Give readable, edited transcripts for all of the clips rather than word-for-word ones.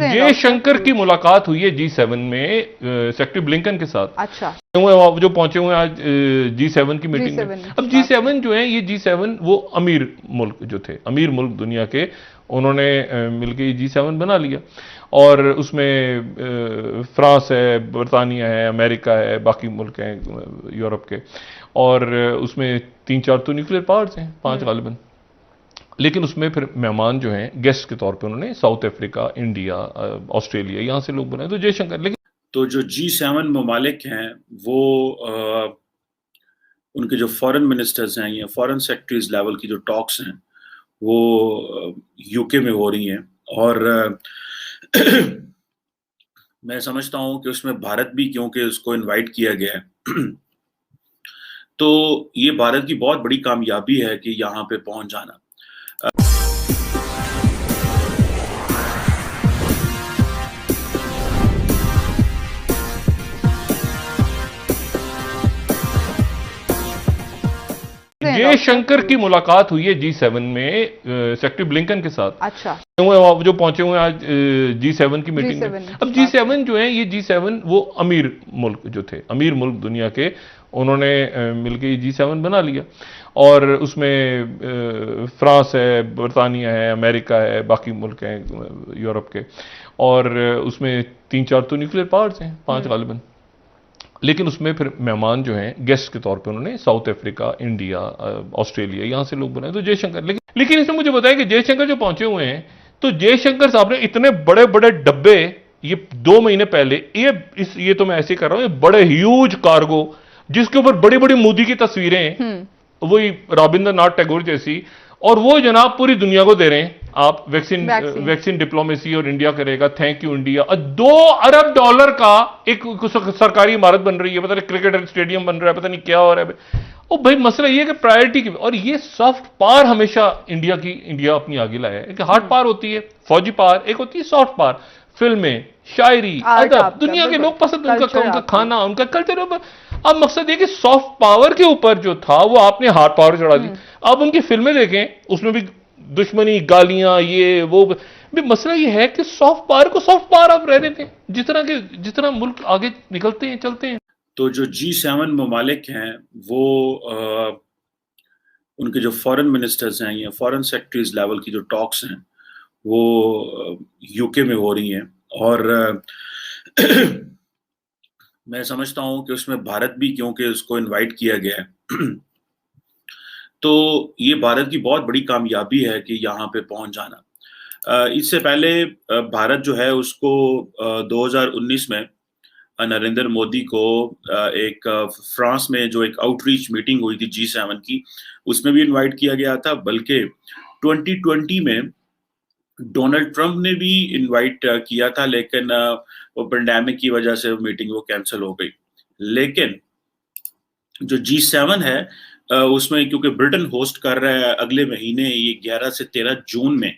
जयशंकर की मुलाकात हुई है G7 में सेक्रेटरी ब्लिंकन के साथ। अच्छा, जो पहुंचे हुए हैं आज G7 की मीटिंग में। G7 अब G7 जो है, ये G7 वो अमीर मुल्क जो थे, अमीर मुल्क दुनिया के, उन्होंने मिलकर ये G7 बना लिया। और उसमें फ्रांस है, बरतानिया है, अमेरिका है, बाकी मुल्क हैं यूरोप के। और उसमें 3-4 तो न्यूक्लियर पावर्स हैं, 5 गालिबन। लेकिन उसमें फिर मेहमान जो हैं गेस्ट के तौर पे उन्होंने साउथ अफ्रीका, इंडिया, ऑस्ट्रेलिया, यहां से लोग बनाए, तो जयशंकर। लेकिन तो जो G7 ममालिक हैं वो उनके जो फॉरेन मिनिस्टर्स हैं या फॉरेन सेक्रेटरीज लेवल की जो टॉक्स हैं वो यूके में हो रही हैं। और मैं समझता हूं कि उसमें भारत भी, क्योंकि उसको इनवाइट किया गया है तो ये भारत की बहुत बड़ी कामयाबी है कि यहाँ पे पहुंच जाना। जयशंकर की मुलाकात हुई है G7 में सेक्रेटरी ब्लिंकन के साथ। अच्छा, जो पहुंचे हुए हैं आज G7 की मीटिंग में। अब G7 जो है, ये G7 वो अमीर मुल्क जो थे, अमीर मुल्क दुनिया के, उन्होंने मिलकर ये G7 बना लिया। और उसमें फ्रांस है, बरतानिया है, अमेरिका है, बाकी मुल्क हैं यूरोप के। और उसमें 3-4 तो न्यूक्लियर पावर्स हैं, 5 गालिबन। लेकिन उसमें फिर मेहमान जो हैं गेस्ट के तौर पे उन्होंने साउथ अफ्रीका, इंडिया, ऑस्ट्रेलिया, यहां से लोग बनाए, तो जयशंकर। लेकिन इसमें मुझे बताया कि जयशंकर जो पहुंचे हुए हैं, तो जयशंकर साहब ने इतने बड़े बड़े डब्बे, ये 2 महीने पहले, ये तो मैं ऐसे कर रहा हूं, ये बड़े ह्यूज कार्गो जिसके ऊपर बड़ी बड़ी मोदी की तस्वीरें, वही रविंद्रनाथ टैगोर जैसी, और वो जनाब पूरी दुनिया को दे रहे हैं। आप वैक्सीन डिप्लोमेसी और इंडिया करेगा, थैंक यू इंडिया। और $2 अरब का एक सरकारी इमारत बन रही है, पता नहीं क्रिकेट स्टेडियम बन रहा है, पता नहीं क्या हो रहा है। ओ भाई, मसला ये है कि प्रायोरिटी की, और ये सॉफ्ट पावर हमेशा इंडिया अपनी आगे लाया है। हार्ड पावर होती है फौजी पावर, एक होती है सॉफ्ट पावर, फिल्में, शायरी, अदब, दुनिया के लोग पसंद, उनका खाना, उनका कल्चर। अब मकसद ये कि सॉफ्ट पावर के ऊपर जो था वो आपने हार्ड पावर चढ़ा दी। अब उनकी फिल्में देखें, उसमें भी दुश्मनी, गालियां, ये वो भी। मसला ये है कि सॉफ्ट पावर को सॉफ्ट पावर आप रहने दें, जितना मुल्क आगे निकलते हैं, चलते हैं। तो जो G7 ममालिक हैं वो उनके जो फॉरेन मिनिस्टर्स हैं या फॉरेन सेक्रेटरीज लेवल की जो टॉक्स हैं वो यूके में हो रही हैं। और मैं समझता हूं कि उसमें भारत भी, क्योंकि उसको इनवाइट किया गया है तो ये भारत की बहुत बड़ी कामयाबी है कि यहाँ पे पहुंच जाना। इससे पहले भारत जो है उसको 2019 में नरेंद्र मोदी को एक फ्रांस में जो एक आउटरीच मीटिंग हुई थी G7 की, उसमें भी इनवाइट किया गया था। बल्कि 2020 में डोनाल्ड ट्रंप ने भी इनवाइट किया था, लेकिन वो पेंडेमिक की वजह से मीटिंग वो कैंसिल हो गई। लेकिन जो G7 है उसमें, क्योंकि ब्रिटेन होस्ट कर रहा है अगले महीने, ये 11 से 13 जून में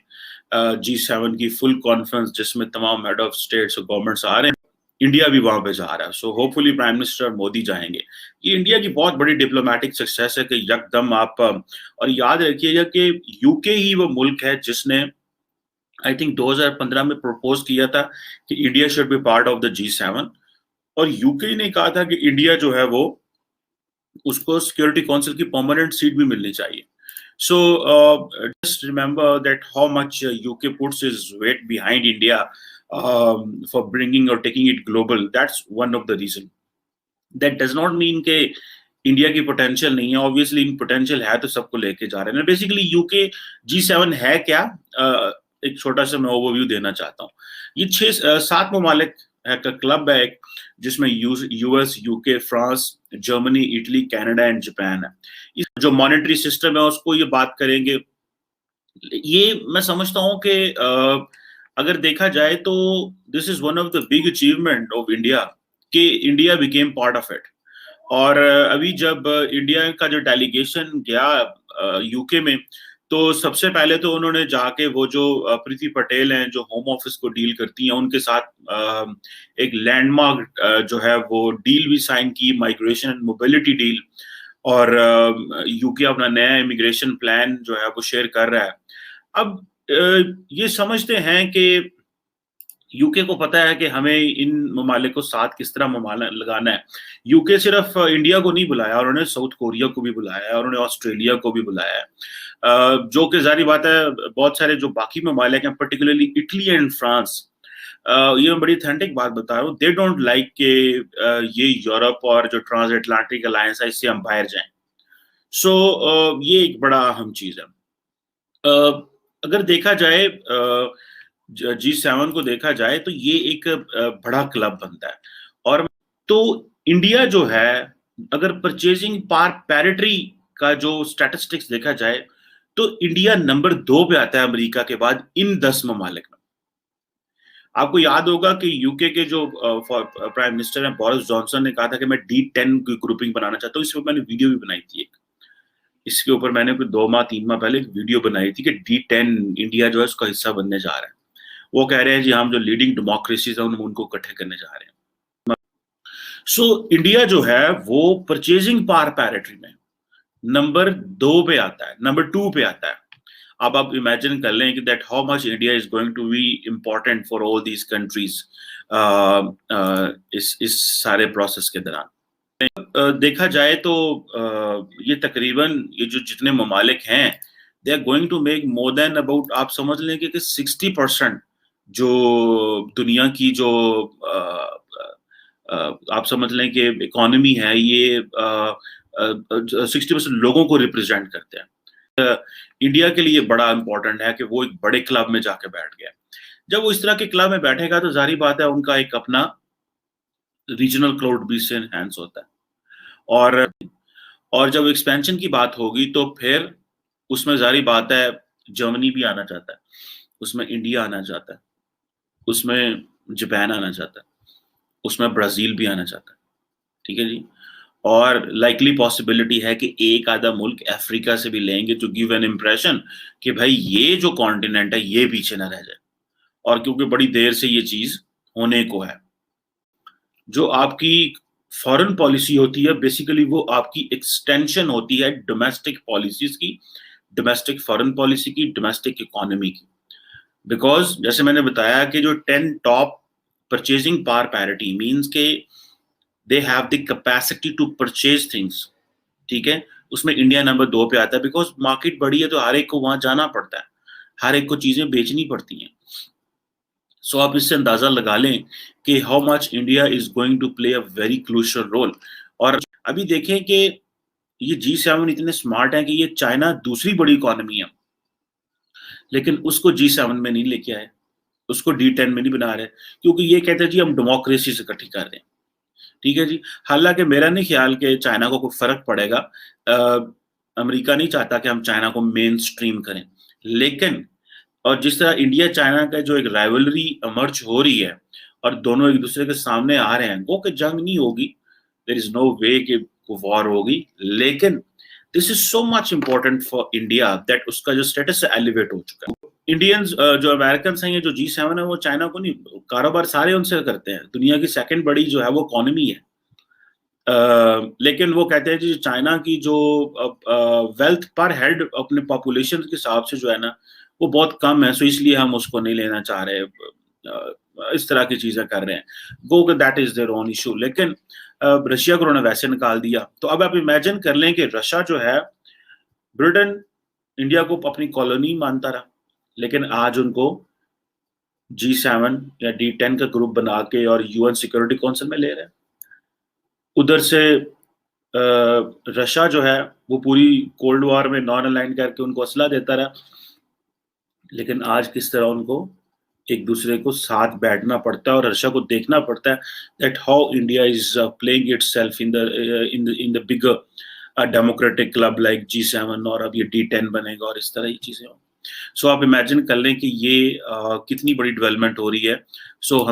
G7 की फुल कॉन्फ्रेंस, जिसमें तमाम हेड ऑफ स्टेट्स और गवर्नमेंट्स आ रहे हैं, इंडिया भी वहां पे जा रहा है। So hopefully prime minister Modi जाएंगे। ये इंडिया की बहुत बड़ी डिप्लोमेटिक सक्सेस है कि यकदम आप, और याद रखिएगा कि यूके ही वो मुल्क है जिसने आई थिंक 2015 में प्रपोज किया था कि India should be part of the G7, और यूके ने कहा था कि इंडिया जो है वो, उसको सिक्योरिटी काउंसिल की परमानेंट सीट भी मिलनी चाहिए। So just remember that how much UK puts its weight behind India for bringing or taking it global. That's one of the reason. That does not mean कि India की potential नहीं है। Obviously potential है तो सबको लेके जा रहे हैं। बेसिकली यूके G7 है क्या, एक छोटा सा मैं ओवरव्यू देना चाहता हूँ। ये 6-7 ममालिक का क्लब है जिसमें US, UK, France, Germany, Italy, Canada and Japan है। जो मॉनेटरी सिस्टम है उसको ये बात करेंगे। ये मैं समझता हूं कि अगर देखा जाए तो this is one of the big achievement of India कि India became part of it. और अभी जब इंडिया का जो डेलीगेशन गया यूके में, तो सबसे पहले तो उन्होंने जाके वो जो प्रीति पटेल हैं जो होम ऑफिस को डील करती हैं, उनके साथ एक लैंडमार्क जो है वो डील भी साइन की, माइग्रेशन एंड मोबिलिटी डील। और यूके अपना नया इमिग्रेशन प्लान जो है वो शेयर कर रहा है। अब ये समझते हैं कि यूके को पता है कि हमें इन ममालिक को साथ किस तरह लगाना है। यूके सिर्फ इंडिया को नहीं बुलाया, उन्होंने साउथ कोरिया को भी बुलाया है, उन्होंने ऑस्ट्रेलिया को भी बुलाया है, जो कि जारी बात है बहुत सारे जो बाकी ममालिक हैं, पर्टिकुलरली इटली एंड फ्रांस, ये मैं बड़ी ऑथेंटिक बात बता रहा हूँ, दे डोंट लाइक के ये यूरोप और जो ट्रांस अटलांटिक अलायंस है इससे हम बाहर जाएं। सो ये एक बड़ा अहम चीज है। अगर देखा जाए G7 को देखा जाए तो ये एक बड़ा क्लब बनता है। और तो इंडिया जो है, अगर परचेजिंग पावर पैरिटी का जो स्टैटिस्टिक्स देखा जाए तो इंडिया नंबर 2 पे आता है अमेरिका के बाद इन 10 ममालिक में। आपको याद होगा कि यूके के जो प्राइम मिनिस्टर हैं बोरिस जॉनसन ने कहा था कि मैं D10 की ग्रुपिंग बनाना चाहता हूँ। इस पर मैंने वीडियो भी बनाई थी एक, इसके ऊपर मैंने कोई 2 माह 3 माह पहले एक वीडियो बनाई थी कि D10 इंडिया जो है उसका हिस्सा बनने जा रहा है। वो कह रहे हैं जी हम जो लीडिंग डेमोक्रेसीज हैं उनको इकट्ठे करने जा रहे हैं। सो इंडिया जो है वो परचेजिंग पावर पैरिटी में नंबर 2 पे आता है, नंबर 2 पे आता है। अब आप इमेजिन कर लें कि that how much India is going to be important for all these countries इस सारे प्रोसेस के दौरान। देखा जाए तो ये तकरीबन ये जो जितने ममालिक हैं they are going to make more than about, आप समझ लें कि 60% जो दुनिया की जो आप समझ लें कि इकोनॉमी है ये 60% लोगों को रिप्रेजेंट करते हैं। इंडिया के लिए बड़ा इंपॉर्टेंट है कि वो एक बड़े क्लब में जाके बैठ गया। जब वो इस तरह के क्लब में बैठेगा तो जारी बात है उनका एक अपना रीजनल क्लाउड भी से एनहांस होता है। और जब एक्सपेंशन की बात होगी तो फिर उसमें जारी बात है जर्मनी भी आना चाहता है, उसमें इंडिया आना चाहता है, उसमें जापान आना चाहता है, उसमें ब्राजील भी आना चाहता है। ठीक है जी। और लाइकली पॉसिबिलिटी है कि एक आधा मुल्क अफ्रीका से भी लेंगे टू गिव एन इम्प्रेशन कि भाई ये जो कॉन्टिनेंट है ये पीछे ना रह जाए। और क्योंकि बड़ी देर से ये चीज होने को है, जो आपकी फॉरेन पॉलिसी होती है बेसिकली वो आपकी एक्सटेंशन होती है डोमेस्टिक पॉलिसीज की, डोमेस्टिक फॉरेन पॉलिसी की, डोमेस्टिक इकोनॉमी की। बिकॉज जैसे मैंने बताया कि जो 10 top purchasing power parity means के they have the capacity to purchase things. ठीक है, उसमें इंडिया नंबर 2 पे आता है बिकॉज मार्केट बड़ी है तो हर एक को वहां जाना पड़ता है, हर एक को चीजें बेचनी पड़ती हैं। सो आप इससे अंदाजा लगा लें कि how much India is going to play a very crucial role. और अभी देखें कि ये G7 इतने स्मार्ट हैं कि ये चाइना दूसरी बड़ी इकोनॉमी है लेकिन उसको G7 में नहीं लेके आए, उसको D10 में नहीं बना रहे, क्योंकि ये कहते हैं जी हम डेमोक्रेसी से इकट्ठी कर रहे हैं। ठीक है जी। हालांकि मेरा नहीं ख्याल कि चाइना को कोई फर्क पड़ेगा। अमेरिका नहीं चाहता कि हम चाइना को मेन स्ट्रीम करें, लेकिन और जिस तरह इंडिया चाइना का जो एक राइवलरी इमर्ज हो रही है और दोनों एक दूसरे के सामने आ रहे हैं, वो कि जंग नहीं होगी, देयर इज नो वे कि वॉर होगी, लेकिन this is so much important for India that उसका जो स्टेटस है एलिवेट हो चुका है। इंडियंस जो अमेरिकन हैं, ये जो G7 है वो चाइना को नहीं, कारोबार सारे उनसे करते हैं, दुनिया की सेकंड बड़ी जो है वो इकोनॉमी है। लेकिन वो कहते हैं जी चाइना की जो वेल्थ पर हेड अपने पॉपुलेशन के हिसाब से जो है ना वो बहुत कम है, सो इसलिए हम उसको नहीं लेना चाह रहे, इस तरह की चीजें कर रहे हैं। Go that is their own issue. लेकिन रशिया को उन्होंने वैसे निकाल दिया। तो अब आप इमेजिन कर लें कि रशिया जो है, ब्रिटेन इंडिया को अपनी कॉलोनी मानता रहा, लेकिन आज उनको G7 या D10 का ग्रुप बना के और UN सिक्योरिटी काउंसिल में ले रहे हैं। उधर से रशिया जो है वो पूरी कोल्ड वॉर में नॉन अलाइन करके उनको असला देता रहा, लेकिन आज किस तरह उनको एक दूसरे को साथ बैठना पड़ता है और रशिया को देखना पड़ता है that how India is playing itself in the bigger democratic club like G7, और अब ये D10 बनेगा और इस तरह की चीजें हो। सो आप इमेजिन कर लें कि ये कितनी बड़ी डेवलपमेंट हो रही है। सो